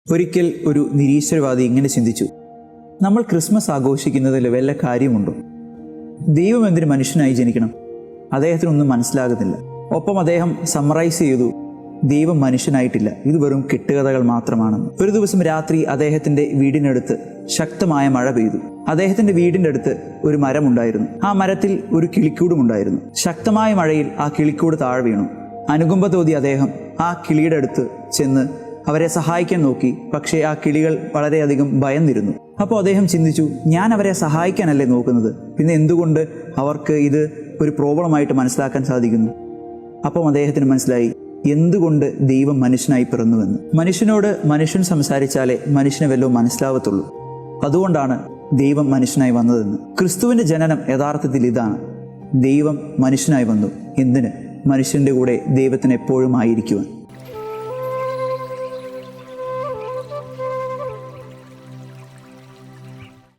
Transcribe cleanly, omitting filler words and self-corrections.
ഒരിക്കൽ ഒരു നിരീശ്വരവാദി ഇങ്ങനെ ചിന്തിച്ചു: നമ്മൾ ക്രിസ്മസ് ആഘോഷിക്കുന്നതിൽ വല്ല കാര്യമുണ്ടോ? ദൈവം എന്തിന് മനുഷ്യനായി ജനിക്കണം? അദ്ദേഹത്തിനൊന്നും മനസ്സിലാകുന്നില്ല. ഒപ്പം അദ്ദേഹം സമ്മറൈസ് ചെയ്തു: ദൈവം മനുഷ്യനായിട്ടില്ല, ഇത് വെറും കെട്ടുകഥകൾ മാത്രമാണെന്ന്. ഒരു ദിവസം രാത്രി അദ്ദേഹത്തിന്റെ വീടിനടുത്ത് ശക്തമായ മഴ പെയ്തു. അദ്ദേഹത്തിന്റെ വീടിന്റെ അടുത്ത് ഒരു മരമുണ്ടായിരുന്നു. ആ മരത്തിൽ ഒരു കിളിക്കൂടുമുണ്ടായിരുന്നു. ശക്തമായ മഴയിൽ ആ കിളിക്കൂട് താഴെ വീണു. അനുകമ്പ തോന്നി അദ്ദേഹം ആ കിളിയുടെ അടുത്ത് ചെന്ന് അവരെ സഹായിക്കാൻ നോക്കി. പക്ഷേ ആ കിളികൾ വളരെയധികം ഭയന്നിരുന്നു. അപ്പോൾ അദ്ദേഹം ചിന്തിച്ചു, ഞാൻ അവരെ സഹായിക്കാനല്ലേ നോക്കുന്നത്, പിന്നെ എന്തുകൊണ്ട് അവർക്ക് ഇത് ഒരു പ്രോബ്ലമായിട്ട് മനസ്സിലാക്കാൻ സാധിക്കുന്നു? അപ്പം അദ്ദേഹത്തിന് മനസ്സിലായി എന്തുകൊണ്ട് ദൈവം മനുഷ്യനായി പിറന്നുവെന്ന്. മനുഷ്യനോട് മനുഷ്യൻ സംസാരിച്ചാലേ മനുഷ്യനെ വല്ലതും മനസ്സിലാവത്തുള്ളൂ. അതുകൊണ്ടാണ് ദൈവം മനുഷ്യനായി വന്നതെന്ന്. ക്രിസ്തുവിന്റെ ജനനം യഥാർത്ഥത്തിൽ ഇതാണ്. ദൈവം മനുഷ്യനായി വന്നു. എന്തിന്? മനുഷ്യന്റെ കൂടെ ദൈവത്തിന് എപ്പോഴും ആയിരിക്കുവാൻ.